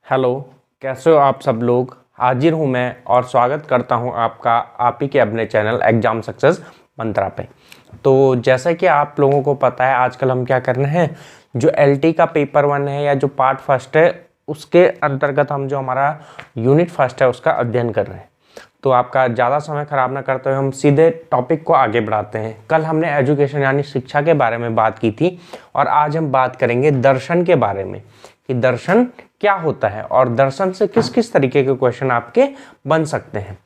Hello, कैसे हो आप सब लोग। हाजिर हूँ मैं और स्वागत करता हूँ आपका आप ही के अपने चैनल एग्जाम सक्सेस मंत्रा पे। तो जैसा कि आप लोगों को पता है, आजकल हम क्या कर रहे हैं, जो एलटी का पेपर 1 है या जो पार्ट फर्स्ट है उसके अंतर्गत हम जो हमारा यूनिट फर्स्ट है उसका अध्ययन कर रहे हैं। तो आपका ज़्यादा समय खराब ना करते हुए हम सीधे टॉपिक को आगे बढ़ाते हैं। कल हमने एजुकेशन यानी शिक्षा के बारे में बात की थी और आज हम बात करेंगे दर्शन के बारे में कि दर्शन क्या होता है और दर्शन से किस किस तरीके के क्वेश्चन आपके बन सकते हैं।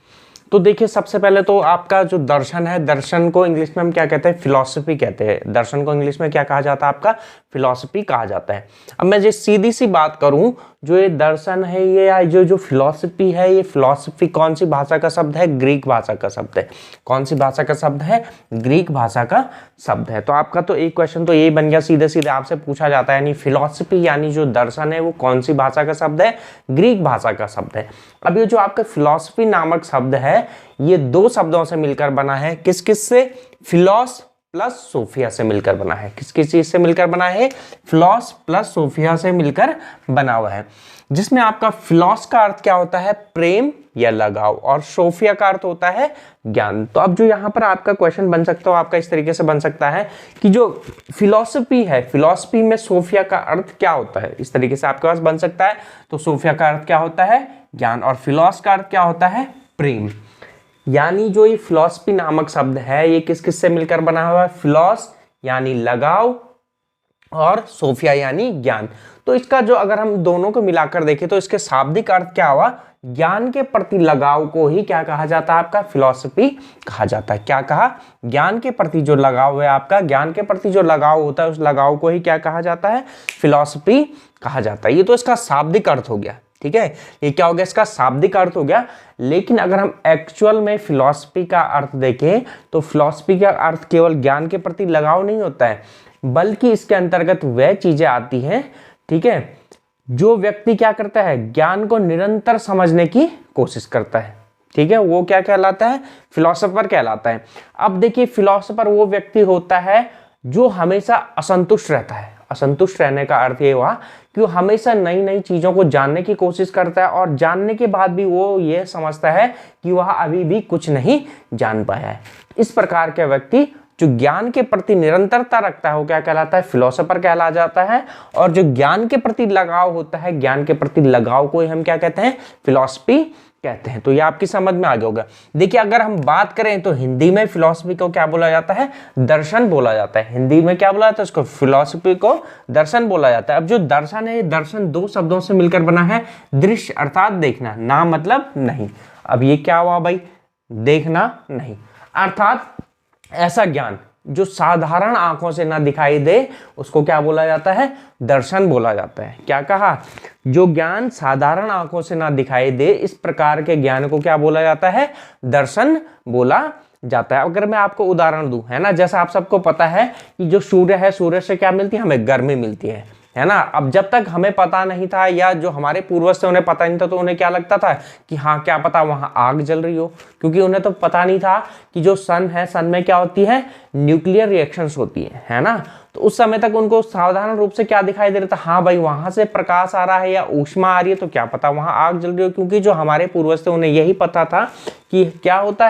तो देखिए, सबसे पहले तो आपका जो दर्शन है, दर्शन को इंग्लिश में हम क्या कहते हैं, फिलॉसफी कहते हैं। दर्शन को इंग्लिश में क्या कहा जाता है, आपका फिलॉसफी कहा जाता है। अब मैं जो सीधी सी बात करूं, जो ये दर्शन है ये या जो फिलॉसफी है, ये फिलॉसफी कौन सी भाषा का शब्द है, ग्रीक भाषा का शब्द है। कौन सी भाषा का शब्द है, ग्रीक भाषा का शब्द है। तो आपका तो एक क्वेश्चन तो यही बन गया, सीधे सीधे आपसे पूछा जाता है यानी फिलॉसफी यानी जो दर्शन है वो कौन सी भाषा का शब्द है, ग्रीक भाषा का शब्द है। अब ये जो आपका फिलॉसफी नामक शब्द है ये दो शब्दों से मिलकर बना है। किस किस से, फिलॉस प्लस सोफिया से मिलकर बना है। किस किस चीज से मिलकर बना है, फिलॉस प्लस सोफिया से मिलकर बना हुआ है। जिसमें आपका फिलॉस का अर्थ क्या होता है, प्रेम या लगाव, और सोफिया का अर्थ होता है ज्ञान। तो अब जो यहाँ पर आपका क्वेश्चन बन सकता है आपका इस तरीके से बन सकता है कि जो फिलॉसफी है, फिलॉसफी में सोफिया का अर्थ क्या होता है, इस तरीके से आपके पास बन सकता है। तो सोफिया का अर्थ क्या होता है, ज्ञान, और फिलॉस का अर्थ क्या होता है, प्रेम। यानी जो ये फिलॉसफी नामक शब्द है ये किस किस से मिलकर बना हुआ है, फिलॉस यानी लगाव और सोफिया यानी ज्ञान। तो इसका जो अगर हम दोनों को मिलाकर देखें तो इसके शाब्दिक अर्थ क्या हुआ, ज्ञान के प्रति लगाव को ही क्या कहा जाता है, आपका फिलॉसफी कहा जाता है। क्या कहा, ज्ञान के प्रति जो लगाव है आपका, ज्ञान के प्रति जो लगाव होता है उस लगाव को ही क्या कहा जाता है, फिलॉसफी कहा जाता है। ये तो इसका शाब्दिक अर्थ हो गया, ठीक है, ये क्या हो गया, इसका शाब्दिक अर्थ हो गया। लेकिन अगर हम एक्चुअल में फिलॉसफी का अर्थ देखें तो फिलॉसफी का अर्थ केवल ज्ञान के प्रति लगाव नहीं होता है, बल्कि इसके अंतर्गत वह चीजें आती हैं, ठीक है, जो व्यक्ति क्या करता है, ज्ञान को निरंतर समझने की कोशिश करता है, ठीक है, वो क्या कहलाता है, फिलॉसफर कहलाता है। अब देखिए, फिलॉसफर वो व्यक्ति होता है जो हमेशा असंतुष्ट रहता है। असंतुष्ट रहने का अर्थ ये हुआ कि वो हमेशा नई नई चीजों को जानने की कोशिश करता है और जानने के बाद भी वो ये समझता है कि वह अभी भी कुछ नहीं जान पाया है। इस प्रकार के व्यक्ति जो ज्ञान के प्रति निरंतरता रखता है वो क्या कहलाता है, फिलोसोफर कहला जाता है। और जो ज्ञान के प्रति लगाव होता है, ज्ञान के प्रति लगाव को ही हम क्या कहते हैं, फिलॉसफी कहते हैं। तो ये आपकी समझ में आ गया होगा। देखिए, अगर हम बात करें तो हिंदी में फिलॉसफी को क्या बोला जाता है, दर्शन बोला जाता है। हिंदी में क्या बोला जाता है, उसको फिलॉसफी को दर्शन बोला जाता है। अब जो दर्शन है, दर्शन दो शब्दों से मिलकर बना है, दृश्य अर्थात देखना, ना मतलब नहीं। अब ये क्या हुआ भाई, देखना नहीं, अर्थात ऐसा ज्ञान जो साधारण आंखों से ना दिखाई दे उसको क्या बोला जाता है, दर्शन बोला जाता है। क्या कहा, जो ज्ञान साधारण आंखों से ना दिखाई दे इस प्रकार के ज्ञान को क्या बोला जाता है, दर्शन बोला जाता है। अगर मैं आपको उदाहरण दूं, है ना, जैसा आप सबको पता है कि जो सूर्य है, सूर्य से क्या मिलती है, हमें गर्मी मिलती है ना। अब जब तक हमें पता नहीं था या जो हमारे पूर्वज थे उन्हें पता नहीं था तो उन्हें क्या लगता था कि हाँ क्या पता वहां आग जल रही हो, क्योंकि उन्हें तो पता नहीं था कि जो सन है, सन में क्या होती है, न्यूक्लियर रिएक्शंस होती है ना। तो उस समय तक उनको साधारण रूप से क्या दिखाई दे रहा था, हाँ भाई वहां से प्रकाश आ रहा है या ऊष्मा आ रही है, तो क्या पता वहां आग जल रही हो, क्योंकि जो हमारे पूर्वज थे उन्हें यही पता था कि क्या होता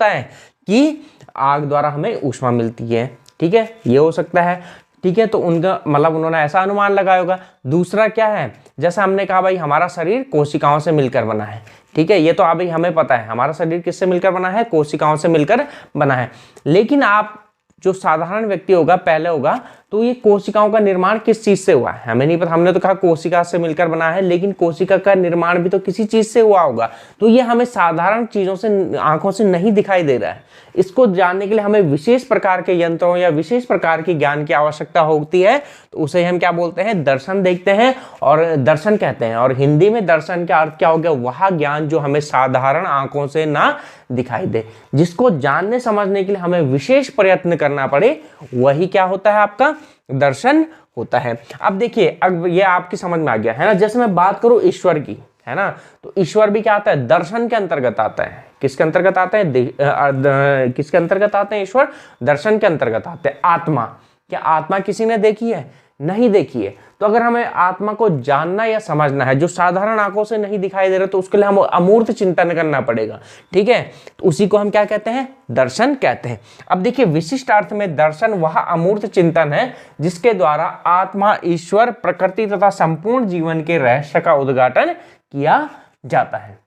है कि आग द्वारा हमें ऊष्मा मिलती है। ठीक है, ये हो सकता है, ठीक है। तो उनका मतलब उन्होंने ऐसा अनुमान लगाया होगा। दूसरा क्या है, जैसा हमने कहा भाई हमारा शरीर कोशिकाओं से मिलकर बना है, ठीक है, ये तो अभी हमें पता है हमारा शरीर किससे मिलकर बना है, कोशिकाओं से मिलकर बना है। लेकिन आप जो साधारण व्यक्ति होगा, पहले होगा, तो ये कोशिकाओं का निर्माण किस चीज से हुआ है हमें नहीं पता। हमने तो कहा कोशिका से मिलकर बना है, लेकिन कोशिका का निर्माण भी तो किसी चीज से हुआ होगा। तो ये हमें साधारण चीजों से, आंखों से नहीं दिखाई दे रहा है। इसको जानने के लिए हमें विशेष प्रकार के यंत्रों या विशेष प्रकार की ज्ञान की आवश्यकता होती है। तो उसे हम क्या बोलते हैं, दर्शन देखते हैं और दर्शन कहते हैं। और हिंदी में दर्शन का अर्थ क्या हो गया, वह ज्ञान जो हमें साधारण आंखों से ना दिखाई दे, जिसको जानने समझने के लिए हमें विशेष प्रयत्न करना पड़े, वही क्या होता है, आपका दर्शन होता है। अब देखिए, अब ये आपकी समझ में आ गया है ना। जैसे मैं बात करूं ईश्वर की, है ना, तो ईश्वर भी क्या आता है, दर्शन के अंतर्गत आता है। किसके अंतर्गत आते हैं, किसके अंतर्गत आते हैं ईश्वर, दर्शन के अंतर्गत आते हैं। आत्मा, क्या आत्मा किसी ने देखी है, नहीं देखी है। तो अगर हमें आत्मा को जानना या समझना है जो साधारण आंखों से नहीं दिखाई दे रहा, तो उसके लिए हम अमूर्त चिंतन करना पड़ेगा। ठीक है, तो उसी को हम क्या कहते हैं, दर्शन कहते हैं। अब देखिए विशिष्ट अर्थ में दर्शन वह अमूर्त चिंतन है जिसके द्वारा आत्मा, ईश्वर, प्रकृति तथा संपूर्ण जीवन के रहस्य का उद्घाटन किया जाता है।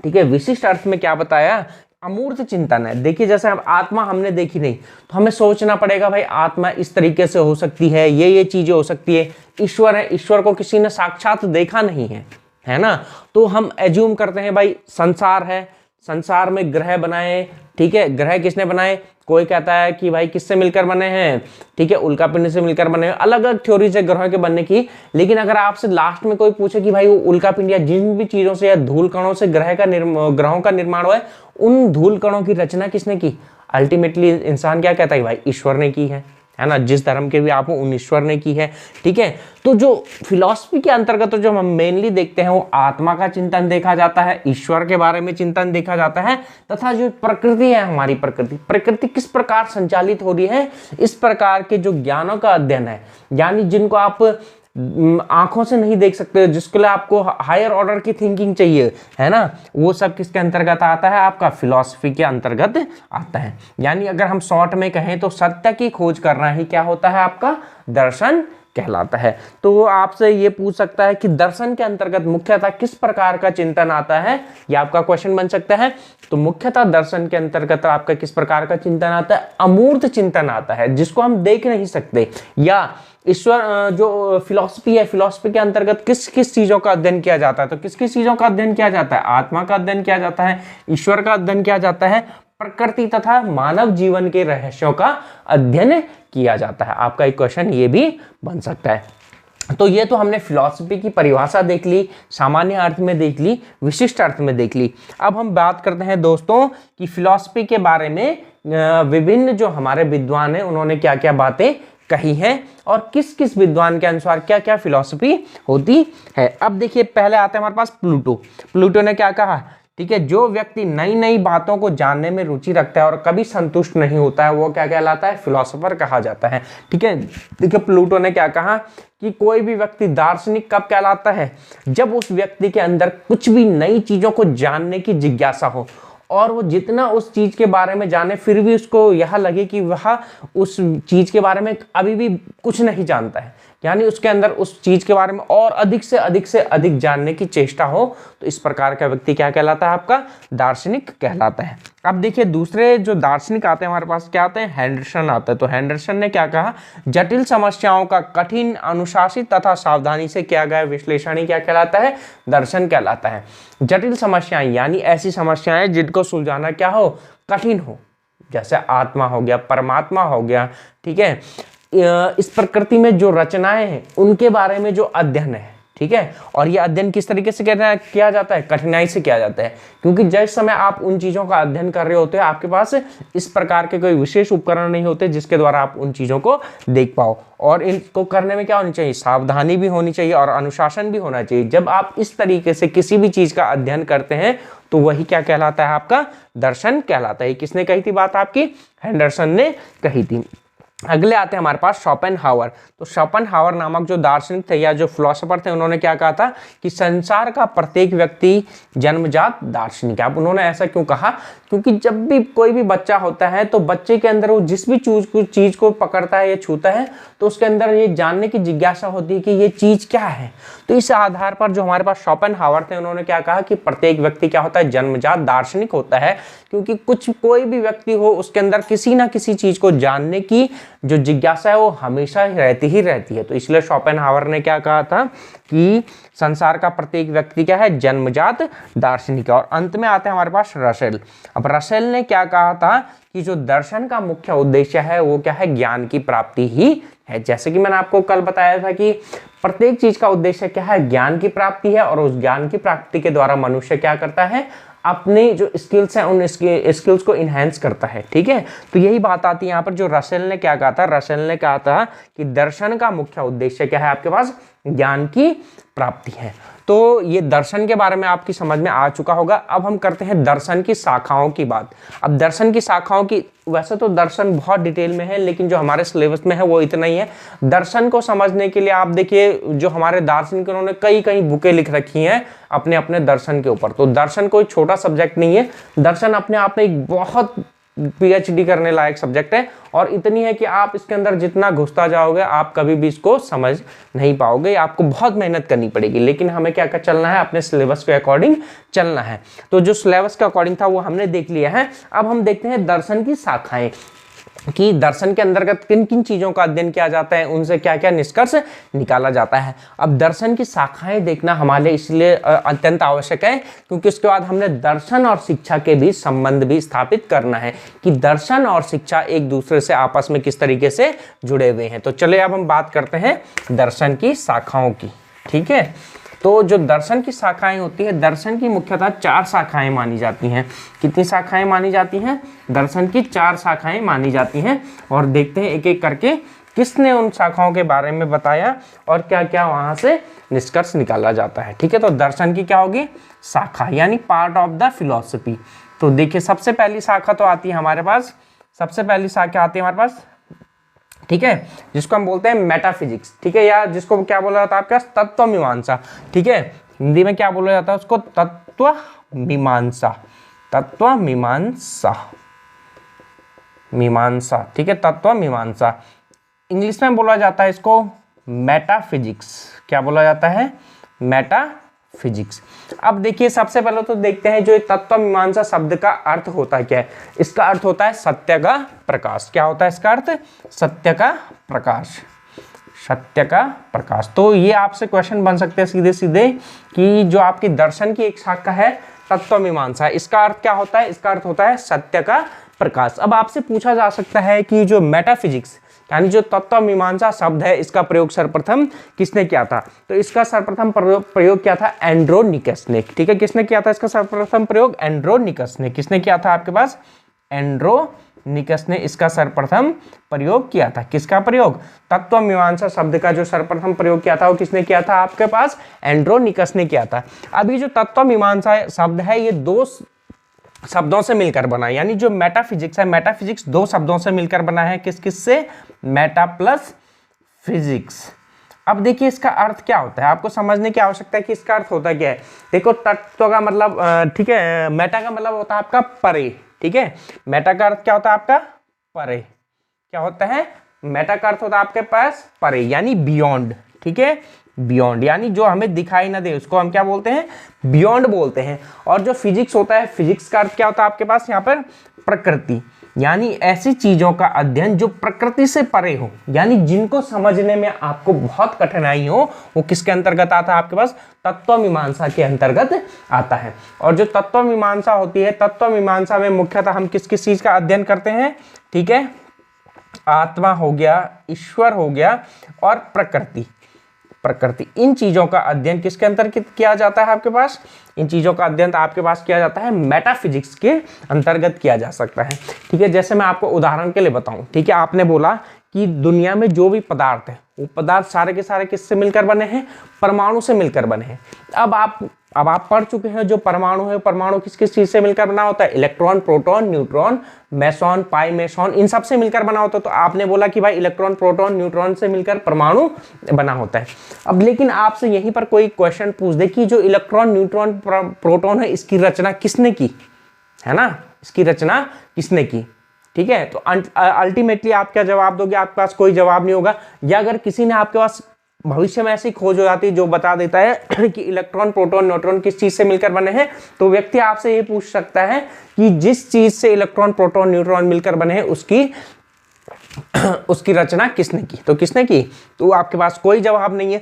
ठीक है, विशिष्ट अर्थ में क्या बताया, अमूर्त चिंतन है। देखिए जैसे हम आत्मा हमने देखी नहीं, तो हमें सोचना पड़ेगा भाई आत्मा इस तरीके से हो सकती है, ये चीजें हो सकती है। ईश्वर है, ईश्वर को किसी ने साक्षात देखा नहीं है ना, तो हम एज्यूम करते हैं भाई संसार है, संसार में ग्रह बनाए। ठीक है, ग्रह किसने बनाए, कोई कहता है कि भाई किससे मिलकर बने हैं, ठीक है, उल्कापिंड से मिलकर बने हैं। अलग अलग थ्योरीज है ग्रहों के बनने की। लेकिन अगर आपसे लास्ट में कोई पूछे कि भाई वो उल्कापिंड या जिन भी चीजों से या धूल कणों से ग्रहों का निर्माण हुआ है, उन धूल कणों की रचना किसने की, अल्टीमेटली इंसान क्या कहता है भाई ईश्वर ने की है ना। जिस धर्म के भी आप हो उन ईश्वर ने की है। ठीक है, तो जो फिलॉसफी के अंतर्गत जो हम मेनली देखते हैं वो आत्मा का चिंतन देखा जाता है, ईश्वर के बारे में चिंतन देखा जाता है, तथा जो प्रकृति है, हमारी प्रकृति किस प्रकार संचालित हो रही है, इस प्रकार के जो ज्ञानों का अध्ययन है, यानी जिनको आप आंखों से नहीं देख सकते, जिसके लिए आपको हायर ऑर्डर की थिंकिंग चाहिए, है ना, वो सब किसके अंतर्गत आता है, आपका फिलॉसफी के अंतर्गत आता है। यानी अगर हम शॉर्ट में कहें तो सत्य की खोज करना ही क्या होता है, आपका दर्शन कहलाता है। तो वो आपसे ये पूछ सकता है कि दर्शन के अंतर्गत मुख्यतः किस प्रकार का चिंतन आता है, ये आपका क्वेश्चन बन सकता है। तो मुख्यतः दर्शन के अंतर्गत आपका किस प्रकार का चिंतन आता है, अमूर्त चिंतन आता है, जिसको हम देख नहीं सकते। या ईश्वर जो फिलॉसफी है, फिलॉसफी के अंतर्गत किस किस चीजों का अध्ययन किया जाता है, तो किस किस चीजों का अध्ययन किया जाता है, आत्मा का अध्ययन किया जाता है, ईश्वर का अध्ययन किया जाता है, प्रकृति तथा मानव जीवन के रहस्यों का अध्ययन किया जाता है। आपका एक क्वेश्चन ये भी बन सकता है। तो ये तो हमने फिलॉसफी की परिभाषा देख ली, सामान्य अर्थ में देख ली, विशिष्ट अर्थ में देख ली। अब हम बात करते हैं दोस्तों कि फिलॉसफी के बारे में विभिन्न जो हमारे विद्वान हैं उन्होंने क्या क्या बातें कही हैं और किस किस विद्वान के अनुसार क्या क्या फिलॉसफी होती है। अब देखिए पहले आते हैं हमारे पास प्लूटो ने क्या कहा, ठीक है, जो व्यक्ति नई नई बातों को जानने में रुचि रखता है और कभी संतुष्ट नहीं होता है वो क्या कहलाता है, फिलोसोफर कहा जाता है। ठीक है, देखिए प्लूटो ने क्या कहा कि कोई भी व्यक्ति दार्शनिक कब कहलाता है, जब उस व्यक्ति के अंदर कुछ भी नई चीजों को जानने की जिज्ञासा हो और वो जितना उस चीज के बारे में जाने फिर भी उसको यह लगे कि वह उस चीज के बारे में अभी भी कुछ नहीं जानता है, यानी उसके अंदर उस चीज के बारे में और अधिक से अधिक जानने की चेष्टा हो, तो इस प्रकार का व्यक्ति क्या कहलाता है, आपका दार्शनिक कहलाता है। अब देखिए दूसरे जो दार्शनिक आते हैं हमारे पास क्या आते हैं, हेंडरसन आता है। तो हेंडरसन ने क्या कहा, जटिल समस्याओं का कठिन, अनुशासित तथा सावधानी से किया गया विश्लेषण ही क्या कहलाता है, दर्शन कहलाता है। जटिल समस्याएं यानी ऐसी समस्याएं जिनको सुलझाना क्या हो, कठिन हो, जैसे आत्मा हो गया, परमात्मा हो गया, ठीक है, इस प्रकृति में जो रचनाएं हैं उनके बारे में जो अध्ययन है, ठीक है, और ये अध्ययन किस तरीके से किया जाता है, कठिनाई से किया जाता है, क्योंकि जिस समय आप उन चीजों का अध्ययन कर रहे होते हैं आपके पास इस प्रकार के कोई विशेष उपकरण नहीं होते जिसके द्वारा आप उन चीजों को देख पाओ। और इनको करने में क्या होनी चाहिए, सावधानी भी होनी चाहिए और अनुशासन भी होना चाहिए। जब आप इस तरीके से किसी भी चीज का अध्ययन करते हैं तो वही क्या कहलाता है, आपका दर्शन कहलाता है। किसने कही थी बात, आपकी हेंडरसन ने कही थी। अगले आते हैं हमारे पास शोपेनहावर। तो शोपेनहावर नामक जो दार्शनिक थे या जो फिलोसोफर थे उन्होंने क्या कहा था कि संसार का प्रत्येक व्यक्ति जन्मजात दार्शनिक है। अब उन्होंने ऐसा क्यों कहा, क्योंकि जब भी कोई भी बच्चा होता है तो बच्चे के अंदर वो जिस भी चीज को पकड़ता है या छूता है तो उसके अंदर ये जानने की जिज्ञासा होती है कि ये चीज क्या है। तो इस आधार पर जो हमारे पास शोपेनहावर थे उन्होंने क्या कहा कि प्रत्येक व्यक्ति क्या होता है, जन्मजात दार्शनिक होता है, क्योंकि कोई भी व्यक्ति हो उसके अंदर किसी ना किसी चीज को जानने की जो जिज्ञासा है वो हमेशा ही रहती है। तो इसलिए शोपेनहावर ने क्या कहा था कि संसार का प्रत्येक व्यक्ति क्या है, जन्मजात दार्शनिक है। और अंत में आते हैं हमारे पास रसेल। अब रसेल ने क्या कहा था कि जो दर्शन का मुख्य उद्देश्य है वो क्या है, ज्ञान की प्राप्ति ही है। जैसे कि मैंने आपको कल बताया था कि प्रत्येक चीज का उद्देश्य क्या है, ज्ञान की प्राप्ति है, और उस ज्ञान की प्राप्ति के द्वारा मनुष्य क्या करता है, अपने जो स्किल्स हैं उन स्किल्स को इनहेंस करता है। ठीक है, तो यही बात आती है यहाँ पर। जो रसेल ने क्या कहा था, रसेल ने कहा था कि दर्शन का मुख्य उद्देश्य क्या है, आपके पास ज्ञान की प्राप्ति है। तो ये दर्शन के बारे में आपकी समझ में आ चुका होगा। अब हम करते हैं दर्शन की शाखाओं की बात। अब दर्शन की शाखाओं की, वैसे तो दर्शन बहुत डिटेल में है, लेकिन जो हमारे सिलेबस में है वो इतना ही है। दर्शन को समझने के लिए आप देखिए, जो हमारे दार्शनिक उन्होंने कई कई बुकें लिख रखी हैं अपने अपने दर्शन के ऊपर। तो दर्शन कोई छोटा सब्जेक्ट नहीं है, दर्शन अपने आप में एक बहुत PhD करने लायक सब्जेक्ट है, और इतनी है कि आप इसके अंदर जितना घुसता जाओगे आप कभी भी इसको समझ नहीं पाओगे, आपको बहुत मेहनत करनी पड़ेगी। लेकिन हमें क्या चलना है, अपने सिलेबस के अकॉर्डिंग चलना है। तो जो सिलेबस के अकॉर्डिंग था वो हमने देख लिया है। अब हम देखते हैं दर्शन की शाखाएं, कि दर्शन के अंतर्गत किन किन चीजों का अध्ययन किया जाता है, उनसे क्या क्या निष्कर्ष निकाला जाता है। अब दर्शन की शाखाएं देखना हमारे लिए इसलिए अत्यंत आवश्यक है क्योंकि उसके बाद हमने दर्शन और शिक्षा के बीच संबंध भी स्थापित करना है, कि दर्शन और शिक्षा एक दूसरे से आपस में किस तरीके से जुड़े हुए हैं। तो चलिए अब हम बात करते हैं दर्शन की शाखाओं की। ठीक है, तो जो दर्शन की शाखाएं होती है, दर्शन की मुख्यतः 4 शाखाएं मानी जाती हैं। कितनी शाखाएं मानी जाती हैं? दर्शन की 4 शाखाएं मानी जाती हैं। और देखते हैं एक एक करके किसने उन शाखाओं के बारे में बताया और क्या क्या वहां से निष्कर्ष निकाला जाता है। ठीक है, तो दर्शन की क्या होगी? शाखा, यानी पार्ट ऑफ द फिलॉसफी। तो देखिए सबसे पहली शाखा तो आती है हमारे पास, सबसे पहली शाखा आती है हमारे पास, ठीक है, जिसको हम बोलते हैं मेटाफिजिक्स। ठीक है, या जिसको क्या बोला जाता है आपके पास? तत्व मीमांसा। ठीक है, हिंदी में क्या बोला जाता है उसको? तत्व मीमांसा, तत्व मीमांसा, मीमांसा। ठीक है, तत्व मीमांसा। इंग्लिश में बोला जाता है इसको मेटाफिजिक्स। क्या बोला जाता है? मेटाफिजिक्स। अब देखिए सबसे पहले तो देखते हैं जो तत्व मीमांसा शब्द का अर्थ होता है क्या है। इसका अर्थ होता है सत्य का प्रकाश। क्या होता है इसका अर्थ? सत्य का प्रकाश, सत्य का प्रकाश। तो ये आपसे क्वेश्चन बन सकते हैं सीधे सीधे कि जो आपकी दर्शन की एक शाखा है तत्व मीमांसा, इसका अर्थ क्या होता है? इसका अर्थ होता है सत्य का प्रकाश। अब आपसे पूछा जा सकता है कि जो मेटाफिजिक्स यानी जो तत्व मीमांसा शब्द है, इसका प्रयोग सर्वप्रथम किसने किया था? तो इसका सर्वप्रथम प्रयोग किया था एंड्रोनिकस ने। ठीक है, किसने किया था इसका सर्वप्रथम प्रयोग? एंड्रोनिकस ने। किसने किया था आपके पास? एंड्रोनिकस ने इसका सर्वप्रथम प्रयोग किया था। किसका प्रयोग? तत्व मीमांसा शब्द का जो सर्वप्रथम प्रयोग किया था वो किसने किया था आपके पास? एंड्रोनिकस ने किया था। अभी जो तत्व मीमांसा शब्द है ये 2 शब्दों से मिलकर बना है, यानी जो मेटाफिजिक्स है, मेटाफिजिक्स 2 शब्दों से मिलकर बना है। किस किस से? Meta plus physics. अब देखिए इसका अर्थ क्या होता है, आपको समझने की आवश्यकता है कि इसका अर्थ होता क्या है। देखो तत्व का मतलब ठीक है, मेटा का मतलब होता है आपका परे। ठीक है, मेटा का अर्थ क्या होता है आपका? परे। क्या होता है? मेटा का अर्थ होता है आपके पास परे, यानी बियॉन्ड। ठीक है, बियॉन्ड यानी जो हमें दिखाई ना दे उसको हम क्या बोलते हैं? बियॉन्ड बोलते हैं। और जो फिजिक्स होता है, फिजिक्स का अर्थ क्या होता है आपके पास यहाँ पर? प्रकृति, यानी ऐसी चीजों का अध्ययन जो प्रकृति से परे हो, यानी जिनको समझने में आपको बहुत कठिनाई हो, वो किसके अंतर्गत आता है आपके पास? तत्व मीमांसा के अंतर्गत आता है। और जो तत्व मीमांसा होती है, तत्व मीमांसा में मुख्यतः हम किस किस चीज का अध्ययन करते हैं? ठीक है, आत्मा हो गया, ईश्वर हो गया और प्रकृति, प्रकृति। इन चीजों का अध्ययन किसके अंतर्गत किया जाता है आपके पास? इन चीजों का अध्ययन आपके पास किया जाता है मेटाफिजिक्स के अंतर्गत किया जा सकता है। ठीक है, जैसे मैं आपको उदाहरण के लिए बताऊं। ठीक है, आपने बोला कि दुनिया में जो भी पदार्थ है वो पदार्थ सारे के सारे किससे मिलकर बने हैं? परमाणु से मिलकर बने हैं। अब आप पढ़ चुके हैं जो परमाणु है, परमाणु किस किस चीज से मिलकर बना होता है? इलेक्ट्रॉन, प्रोटॉन, न्यूट्रॉन, मेसॉन, पाई मेसॉन, इन सब से मिलकर बना होता है। तो आपने बोला कि भाई इलेक्ट्रॉन, प्रोटॉन, न्यूट्रॉन से मिलकर परमाणु बना होता है। अब लेकिन आपसे यहीं पर कोई क्वेश्चन पूछ दे कि जो इलेक्ट्रॉन, न्यूट्रॉन, प्रोटॉन है, इसकी रचना किसने की है ना? इसकी रचना किसने की? ठीक है, तो अल्टीमेटली आप क्या जवाब दोगे? आपके पास कोई जवाब नहीं होगा। या अगर किसी ने आपके पास भविष्य में ऐसी खोज हो जाती है जो बता देता है कि इलेक्ट्रॉन, प्रोटॉन, न्यूट्रॉन किस चीज से मिलकर बने हैं, तो व्यक्ति आपसे ये पूछ सकता है कि जिस चीज से इलेक्ट्रॉन, प्रोटॉन, न्यूट्रॉन मिलकर बने हैं उसकी रचना किसने की? तो किसने की? तो आपके पास कोई जवाब नहीं है।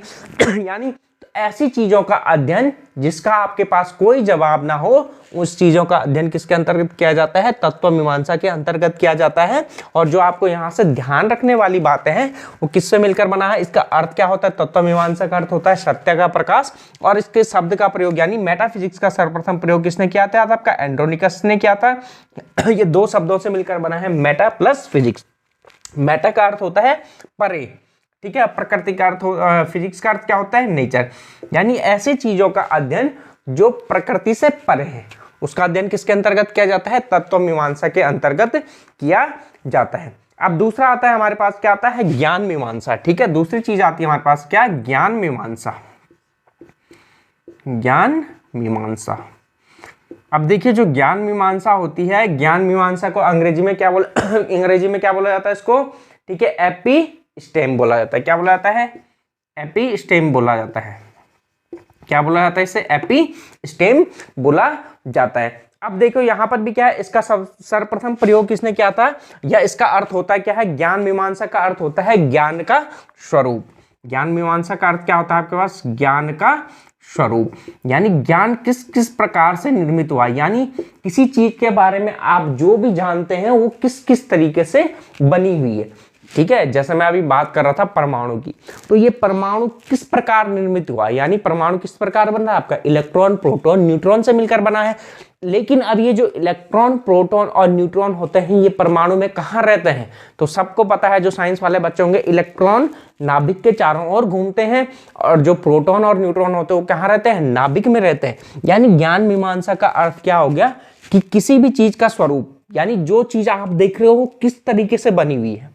यानी ऐसी चीजों का अध्ययन जिसका आपके पास कोई जवाब ना हो, उस चीजों का अध्ययन किसके अंतर्गत किया जाता है? तत्व मीमांसा के अंतर्गत किया जाता है। और जो आपको यहाँ से ध्यान रखने वाली बातें हैं वो किससे मिलकर बना है? इसका अर्थ क्या होता है? तत्व मीमांसा का अर्थ होता है सत्य का प्रकाश। और इसके शब्द का प्रयोग यानी मेटाफिजिक्स का सर्वप्रथम प्रयोग किसने किया था? आपका एंड्रोनिकस ने किया था। ये 2 शब्दों से मिलकर बना है मेटा प्लस फिजिक्स। मेटा का अर्थ होता है परे, ठीक है। प्रकृति का अर्थ फिजिक्स का अर्थ क्या होता है, नेचर, यानी ऐसी चीजों का अध्ययन जो प्रकृति से परे है, उसका अध्ययन किसके अंतर्गत किया जाता है, तत्व मीमांसा के अंतर्गत किया जाता है। अब दूसरा आता है हमारे पास, क्या आता है, ज्ञान मीमांसा। ठीक है, दूसरी चीज आती है हमारे पास, क्या, ज्ञान मीमांसा। ज्ञान मीमांसा, अब देखिए जो ज्ञान मीमांसा होती है, ज्ञान मीमांसा को अंग्रेजी में क्या अंग्रेजी में क्या बोला जाता है इसको, ठीक है, एपिस्टेम बोला जाता है। क्या बोला जाता है, एपिस्टेम बोला जाता है। क्या बोला जाता है इसे, एपिस्टेम बोला जाता है। अब देखो यहां पर भी क्या है, इसका सर्वप्रथम प्रयोग किसने किया था, या इसका अर्थ होता है क्या है, ज्ञान मीमांसा का अर्थ होता है ज्ञान का स्वरूप। ज्ञान मीमांसा का अर्थ क्या होता है आपके पास, ज्ञान का स्वरूप, यानी ज्ञान किस किस प्रकार से निर्मित हुआ, यानी किसी चीज के बारे में आप जो भी जानते हैं वो किस किस तरीके से बनी हुई है। ठीक है, जैसे मैं अभी बात कर रहा था परमाणु की, तो ये परमाणु किस प्रकार निर्मित हुआ, यानी परमाणु किस प्रकार बन रहा है आपका, इलेक्ट्रॉन प्रोटॉन न्यूट्रॉन से मिलकर बना है। लेकिन अब ये जो इलेक्ट्रॉन प्रोटॉन और न्यूट्रॉन होते हैं ये परमाणु में कहाँ रहते हैं, तो सबको पता है, जो साइंस वाले बच्चे होंगे, इलेक्ट्रॉन नाभिक के चारों ओर घूमते हैं, और जो प्रोटॉन और न्यूट्रॉन होते हैं वो कहाँ रहते हैं, नाभिक में रहते हैं। यानी ज्ञान मीमांसा का अर्थ क्या हो गया कि किसी भी चीज का स्वरूप, यानी जो चीज आप देख रहे हो वो किस तरीके से बनी हुई है,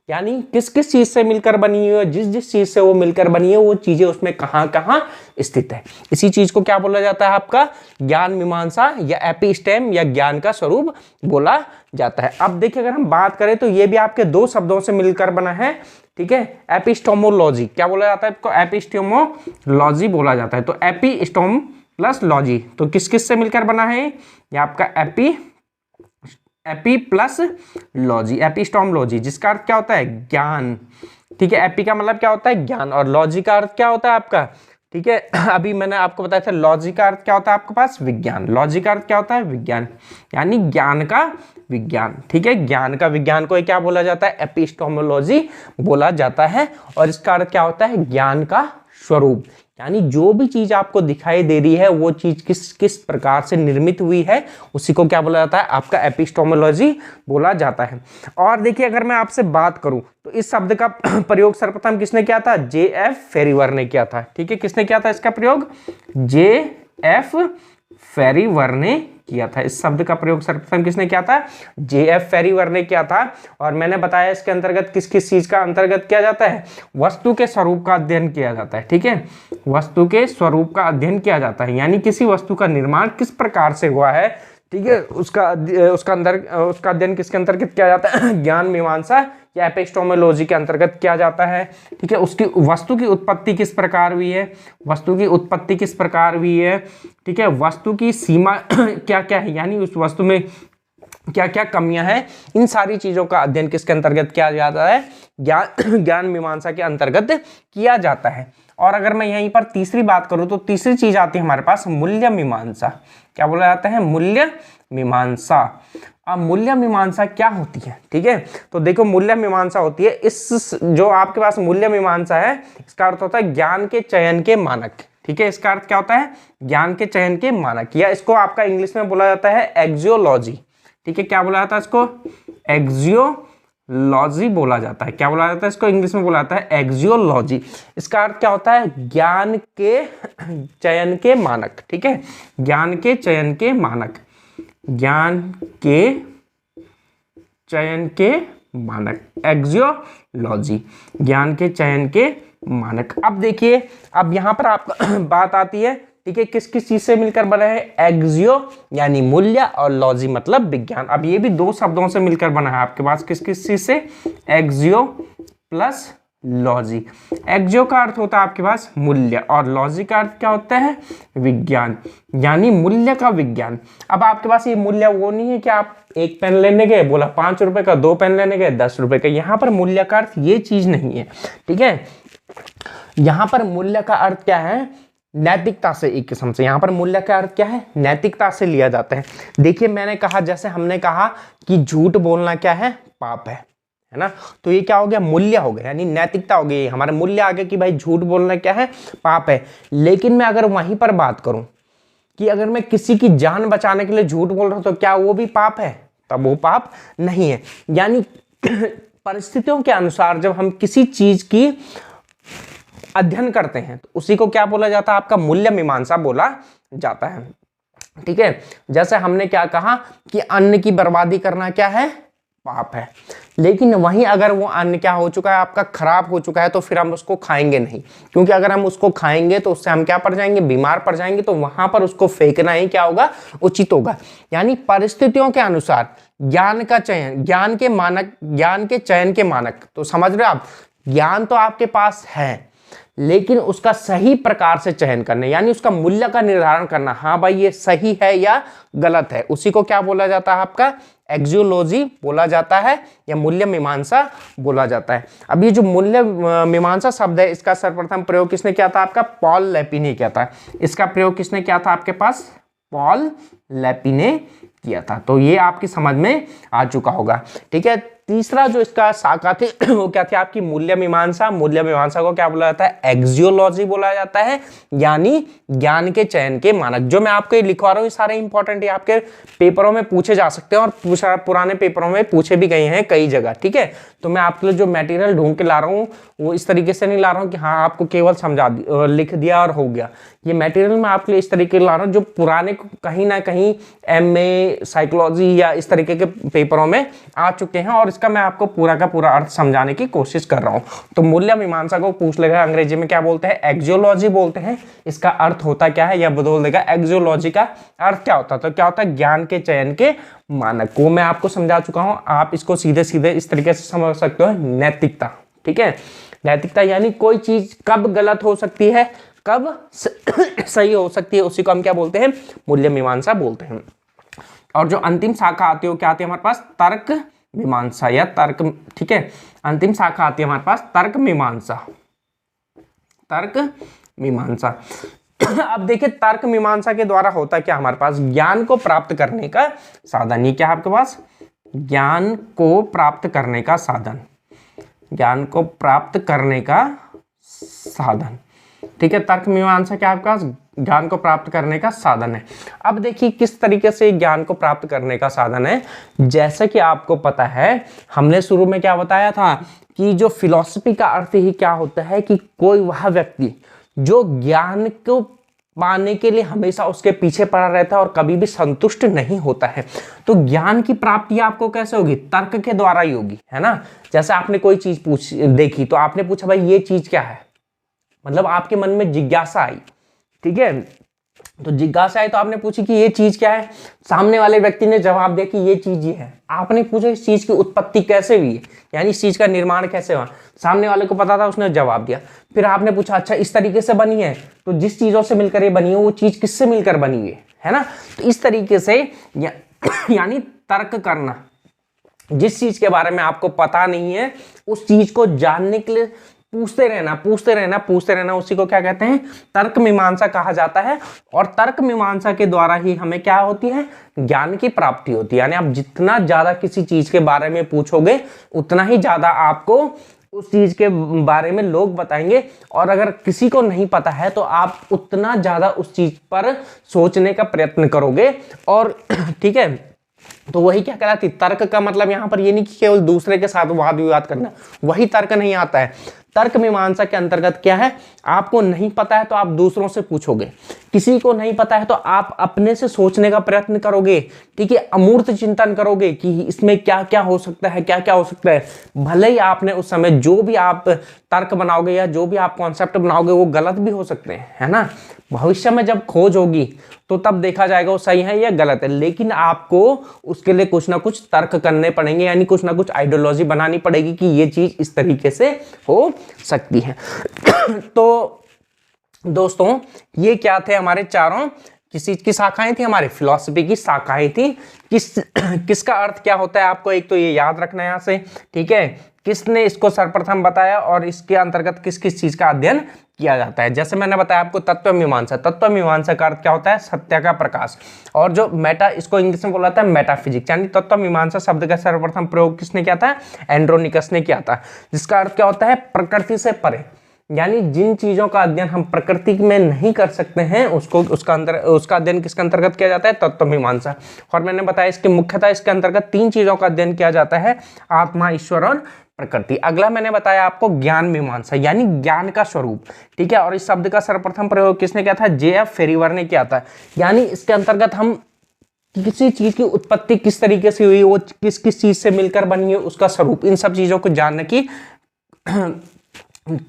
यानी किस किस चीज से मिलकर बनी हुई है, जिस जिस चीज से वो मिलकर बनी है वो चीजें उसमें कहाँ कहाँ स्थित है। इसी चीज को क्या बोला जाता है आपका, ज्ञान मीमांसा या एपिस्टेम या ज्ञान का स्वरूप बोला जाता है। अब देखिए अगर हम बात करें तो ये भी आपके दो शब्दों से मिलकर बना है। ठीक है, एपिस्टोमोलॉजी, क्या बोला जाता है इसको, एपिस्टोमोलॉजी बोला जाता है। तो एपिस्टोम प्लस लॉजी, तो किस किस से मिलकर बना है, ये आपका एपी प्लस लॉजी, एपिस्टोमोलॉजी, जिसका अर्थ क्या होता है, ज्ञान। ठीक है, एपी का मतलब क्या होता है, ज्ञान, और लॉजी का अर्थ क्या होता है आपका, ठीक है, अभी मैंने आपको बताया था लॉजी का अर्थ क्या होता है आपके पास, विज्ञान। लॉजी का अर्थ क्या होता है, विज्ञान, यानी ज्ञान का विज्ञान। ठीक है, ज्ञान का विज्ञान को क्या बोला जाता है, एपिस्टोमोलॉजी बोला जाता है। और इसका अर्थ क्या होता है, ज्ञान का स्वरूप, यानी जो भी चीज आपको दिखाई दे रही है वो चीज किस किस प्रकार से निर्मित हुई है, उसी को क्या बोला जाता है, आपका एपिस्टोमोलॉजी बोला जाता है। और देखिए अगर मैं आपसे बात करूं तो इस शब्द का प्रयोग सर्वप्रथम किसने किया था, जे.एफ. फेरीवर ने किया था। ठीक है, किसने किया था इसका प्रयोग, जे.एफ. फेरीवर ने किया था। इस शब्द का प्रयोग सर्वप्रथम किसने किया था, जे.एफ. फेरीवर ने किया था। और मैंने बताया इसके अंतर्गत किस किस चीज का अंतर्गत किया जाता है, वस्तु के स्वरूप का अध्ययन किया जाता है। ठीक है, वस्तु के स्वरूप का अध्ययन किया जाता है, यानी किसी वस्तु का निर्माण किस प्रकार से हुआ है, ठीक है, उसका अध्ययन किसके अंतर्गत किया जाता है, ज्ञान मीमांसा या एपिस्टोमोलॉजी के अंतर्गत किया जाता है। ठीक है, उसकी वस्तु की उत्पत्ति किस प्रकार हुई है, वस्तु की उत्पत्ति किस प्रकार हुई है, ठीक है, वस्तु की सीमा क्या क्या है, यानी उस वस्तु में क्या क्या कमियां हैं, इन सारी चीजों का अध्ययन किसके अंतर्गत किया जाता है, ज्ञान मीमांसा के अंतर्गत किया जाता है। और अगर मैं यहीं पर तीसरी बात करूं तो तीसरी चीज आती है हमारे पास, मूल्य मीमांसा। क्या बोला जाता है, मूल्य मीमांसा। अब मूल्य मीमांसा क्या होती है, ठीक है, तो देखो मूल्य मीमांसा होती है, इस जो आपके पास मूल्य मीमांसा है इसका अर्थ होता है ज्ञान के चयन के मानक। ठीक है, इसका अर्थ क्या होता है, ज्ञान के चयन के मानक, या इसको आपका इंग्लिश में बोला जाता है एक्सियोलॉजी। ठीक है, क्या बोला जाता है इसको, एक्सियोलॉजी बोला जाता है। क्या बोला जाता है इसको, इंग्लिश में बोला जाता है एक्सियोलॉजी। इसका अर्थ क्या होता है, ज्ञान के चयन के मानक। ठीक है, ज्ञान के चयन के मानक, ज्ञान के चयन के मानक, एक्सियोलॉजी, ज्ञान के चयन के मानक। अब देखिए, अब यहां पर आप बात आती है, ठीक है, किस किस चीज से मिलकर बना है, एक्सियो यानी मूल्य, और लॉजी मतलब विज्ञान। अब ये भी दो शब्दों से मिलकर बना है आपके पास, किस किस चीज से, एक्सियो प्लस लॉजी। एक्सियो का अर्थ होता है आपके पास मूल्य, और लॉजी का अर्थ क्या होता है, विज्ञान, यानी मूल्य का विज्ञान। अब आपके पास ये मूल्य वो नहीं है कि आप एक पेन लेने गए, बोला 5 रुपए का, 2 पेन लेने गए 10 रुपए का। यहाँ पर मूल्य का अर्थ ये चीज नहीं है। ठीक है, यहाँ पर मूल्य का अर्थ क्या है, नैतिकता से, एक किस्म से यहाँ पर मूल्य का अर्थ क्या है, नैतिकता से लिया जाता है। देखिए मैंने कहा, जैसे हमने कहा कि झूठ बोलना क्या है, पाप है ना, तो ये क्या हो गया, मूल्य हो गया, यानी नैतिकता हो गई, हमारा मूल्य आ गया कि भाई झूठ बोलना क्या है, पाप है। लेकिन मैं अगर वहीं पर बात करूं कि अगर मैं किसी की जान बचाने के लिए झूठ बोल रहा हूं तो क्या वो भी पाप है, तब वो पाप नहीं है। यानी परिस्थितियों के अनुसार जब हम किसी चीज की अध्ययन करते हैं तो उसी को क्या बोला जाता है, आपका मूल्य मीमांसा बोला जाता है। ठीक है, जैसे हमने क्या कहा कि अन्न की बर्बादी करना क्या है, पाप है, लेकिन वहीं अगर वो अन्न क्या हो चुका है, आपका खराब हो चुका है, तो फिर हम उसको खाएंगे नहीं, क्योंकि अगर हम उसको खाएंगे तो उससे हम क्या पड़ जाएंगे, बीमार पड़ जाएंगे, तो वहां पर उसको फेंकना ही क्या होगा, उचित होगा। यानी परिस्थितियों के अनुसार ज्ञान का चयन, ज्ञान के मानक, ज्ञान के चयन के मानक, तो समझ रहे हो आप, ज्ञान तो आपके पास है लेकिन उसका सही प्रकार से चयन करना, यानी उसका मूल्य का निर्धारण करना, हाँ भाई ये सही है या गलत है, उसी को क्या बोला जाता है, आपका एक्जियोलॉजी बोला जाता है या मूल्य मीमांसा बोला जाता है। अब ये जो मूल्य मीमांसा शब्द है, इसका सर्वप्रथम प्रयोग किसने किया था, आपका पॉल लैपी ने किया था। इसका प्रयोग किसने किया था, आपके पास पॉल लैपी ने किया था। तो ये आपकी समझ में आ चुका होगा। ठीक है, तीसरा जो इसका शाखा थी वो क्या थी, आपकी मूल्य मीमांसा। मूल्य मीमांसा को क्या बोला जाता है, एक्जियोलॉजी बोला जाता है, यानी ज्ञान के चयन के मानक। जो मैं आपको लिखवा रहा हूँ ये सारे इंपॉर्टेंट है, आपके पेपरों में पूछे जा सकते हैं और पुराने पेपरों में पूछे भी गए हैं कई जगह। ठीक है, तो मैं आपके लिए जो मटेरियल ढूंढ के ला रहा हूँ वो इस तरीके से नहीं ला रहा हूँ कि हाँ आपको केवल समझा लिख दिया और हो गया। ये मटेरियल मैं आपके लिए इस तरीके ला रहा हूँ जो पुराने कहीं ना कहीं MA साइकोलॉजी या इस तरीके के पेपरों में आ चुके हैं, और इसका मैं आपको पूरा का पूरा अर्थ समझाने की कोशिश कर रहा हूं। तो मूल्य मीमांसा को पूछ लेगा अंग्रेजी में क्या बोलते हैं, एक्जियोलॉजी बोलते हैं। इसका अर्थ होता क्या है, यह बदल देगा, एक्जियोलॉजी का अर्थ क्या होता है, तो क्या होता है, ज्ञान के चयन के मानक। को मैं आपको समझा चुका हूं, आप इसको सीधे सीधे इस तरीके से समझ सकते हो, नैतिकता। ठीक है, नैतिकता यानी कोई चीज कब गलत हो सकती है, कब सही हो सकती है, उसी को हम क्या बोलते हैं, मूल्य मीमांसा बोलते हैं। और जो अंतिम शाखा आती है वो क्या आती है हमारे पास, तर्क मीमांसा या तर्क। ठीक है, अंतिम शाखा आती है हमारे पास तर्क मीमांसा, तर्क मीमांसा। अब देखिए तर्क मीमांसा के द्वारा होता क्या हमारे पास, ज्ञान को प्राप्त करने का साधन। ये क्या है आपके पास, ज्ञान को प्राप्त करने का साधन, ज्ञान को प्राप्त करने का साधन। ठीक है, तर्क मीमांसा क्या है आपके पास, ज्ञान को प्राप्त करने का साधन है। अब देखिए किस तरीके से ज्ञान को प्राप्त करने का साधन है। जैसे कि आपको पता है, हमने शुरू में क्या बताया था कि जो फिलॉसफी का अर्थ ही क्या होता है कि कोई वह व्यक्ति जो ज्ञान को पाने के लिए हमेशा उसके पीछे पड़ा रहता है और कभी भी संतुष्ट नहीं होता है। तो ज्ञान की प्राप्ति आपको कैसे होगी, तर्क के द्वारा ही होगी, है ना। जैसे आपने कोई चीज देखी तो आपने पूछा भाई ये चीज क्या है, मतलब आपके मन में जिज्ञासा आई। ठीक है, तो जिज्ञासा आई तो आपने पूछी कि ये चीज क्या है, सामने वाले व्यक्ति ने जवाब दिया कि ये चीज ये है। आपने पूछा इस चीज की उत्पत्ति कैसे हुई है, यानी इस चीज का निर्माण कैसे हुआ, सामने वाले को पता था, उसने जवाब दिया। फिर आपने पूछा अच्छा इस तरीके से बनी है, तो जिस चीजों से मिलकर ये बनी है वो चीज किससे मिलकर बनी है ना। तो इस तरीके से यानी तर्क करना, जिस चीज के बारे में आपको पता नहीं है उस चीज को जानने के लिए पूछते रहना, पूछते रहना, पूछते रहना, उसी को क्या कहते हैं, तर्क मीमांसा कहा जाता है। और तर्क मीमांसा के द्वारा ही हमें क्या होती है, ज्ञान की प्राप्ति होती है। यानी आप जितना ज्यादा किसी चीज के बारे में पूछोगे उतना ही ज्यादा आपको उस चीज के बारे में लोग बताएंगे, और अगर किसी को नहीं पता है तो आप उतना ज्यादा उस चीज पर सोचने का प्रयत्न करोगे। और ठीक है, तो वही क्या कहलाती, तर्क का मतलब यहां पर ये नहीं कि केवल दूसरे के साथ वाद विवाद करना, वही तर्क नहीं आता है। तर्क मीमांसा के अंतर्गत क्या है, आपको नहीं पता है तो आप दूसरों से पूछोगे, किसी को नहीं पता है तो आप अपने से सोचने का प्रयत्न करोगे। ठीक है, अमूर्त चिंतन करोगे कि इसमें क्या क्या हो सकता है, क्या क्या हो सकता है। भले ही आपने उस समय जो भी आप तर्क बनाओगे या जो भी आप कॉन्सेप्ट बनाओगे वो गलत भी हो सकते हैं, है ना। भविष्य में जब खोज होगी तो तब देखा जाएगा वो सही है या गलत है, लेकिन आपको उसके लिए कुछ ना कुछ तर्क करने पड़ेंगे, यानी कुछ ना कुछ आइडियोलॉजी बनानी पड़ेगी कि ये चीज इस तरीके से हो सकती है। तो दोस्तों ये क्या थे हमारे चारों किस चीज की शाखाएं थी, हमारे फिलॉसफी की शाखाएं थी। किसका अर्थ क्या होता है आपको एक तो ये याद रखना है यहाँ से। ठीक है, किसने इसको सर्वप्रथम बताया और इसके अंतर्गत किस किस चीज का अध्ययन किया जाता है। जैसे मैंने बताया आपको तत्व मीमांसा, तत्व मीमांसा का अर्थ क्या होता है, सत्य का प्रकाश। और जो मेटा, इसको इंग्लिश में बोला जाता है मेटाफिजिक्स, यानी तत्व मीमांसा शब्द का सर्वप्रथम प्रयोग किसने किया था, एंड्रोनिकस ने किया था, जिसका अर्थ क्या होता है, प्रकृति से परे। यानी जिन चीजों का अध्ययन हम प्रकृति में नहीं कर सकते हैं उसका अध्ययन किसके अंतर्गत किया जाता है, तत्व मीमांसा। और मैंने बताया इसके मुख्यतः इसके अंतर्गत तीन चीजों का अध्ययन किया जाता है, आत्मा, ईश्वर और प्रकृति। अगला मैंने बताया आपको ज्ञान मीमांसा यानी ज्ञान का स्वरूप, ठीक है। और इस शब्द का सर्वप्रथम प्रयोग किसने किया था? J.F. फेरीवर ने किया था। यानी इसके अंतर्गत हम किसी चीज की उत्पत्ति किस तरीके से हुई, वो किस किस चीज से मिलकर बनी है, उसका स्वरूप, इन सब चीजों को जानने की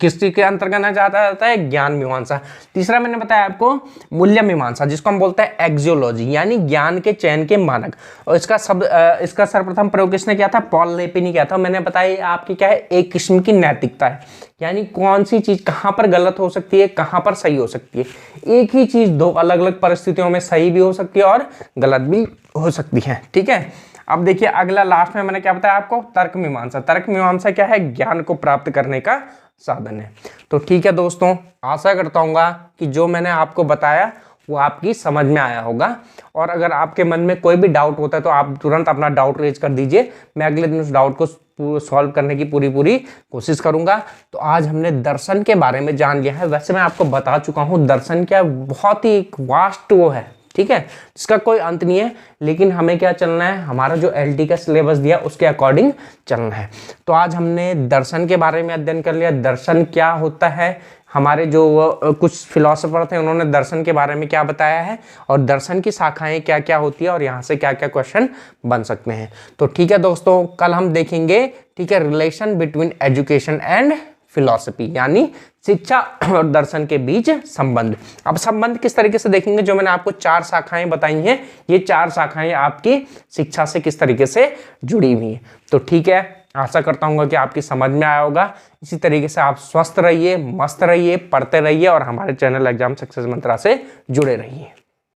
किस चीज के अंतर्गत जाता है? ज्ञान मीमांसा। तीसरा मैंने बताया आपको मूल्य मीमांसा, जिसको हम बोलते हैं एक्जियोलॉजी यानी ज्ञान के चयन के मानक। और इसका सर्वप्रथम प्रयोग किसने किया था? पॉल लेपी ने किया था। मैंने बताया आपकी क्या है? एक किस्म की नैतिकता है, यानी कौन सी चीज कहां पर गलत हो सकती है, कहां पर सही हो सकती है। एक ही चीज दो अलग अलग परिस्थितियों में सही भी हो सकती है और गलत भी हो सकती है, ठीक है। अब देखिए अगला लास्ट में मैंने क्या बताया आपको? तर्क मीमांसा। तर्क मीमांसा क्या है? ज्ञान को प्राप्त करने का साधन है। तो ठीक है दोस्तों, आशा करता हूँ कि जो मैंने आपको बताया वो आपकी समझ में आया होगा। और अगर आपके मन में कोई भी डाउट होता है तो आप तुरंत अपना डाउट रेज कर दीजिए, मैं अगले दिन उस डाउट को सॉल्व करने की पूरी कोशिश करूंगा। तो आज हमने दर्शन के बारे में जान लिया है। वैसे मैं आपको बता चुका हूँ दर्शन क्या बहुत ही एक वास्ट वो है, ठीक है, जिसका कोई अंत नहीं है। लेकिन हमें क्या चलना है? हमारा जो एलटी का सिलेबस दिया उसके अकॉर्डिंग चलना है। तो आज हमने दर्शन के बारे में अध्ययन कर लिया, दर्शन क्या होता है। हमारे जो कुछ फिलोसोफर थे उन्होंने दर्शन के बारे में क्या बताया है, और दर्शन की शाखाएं क्या क्या होती है, और यहाँ से क्या क्या क्वेश्चन बन सकते हैं। तो ठीक है दोस्तों, कल हम देखेंगे, ठीक है, relation between education and philosophy यानी शिक्षा और दर्शन के बीच संबंध। अब संबंध किस तरीके से देखेंगे? जो मैंने आपको 4 शाखाएं बताई हैं, ये 4 शाखाएं आपकी शिक्षा से किस तरीके से जुड़ी हुई हैं। तो ठीक है, आशा करता हूँ कि आपकी समझ में आया होगा। इसी तरीके से आप स्वस्थ रहिए, मस्त रहिए, पढ़ते रहिए और हमारे चैनल एग्जाम सक्सेस मंत्रा से जुड़े रहिए।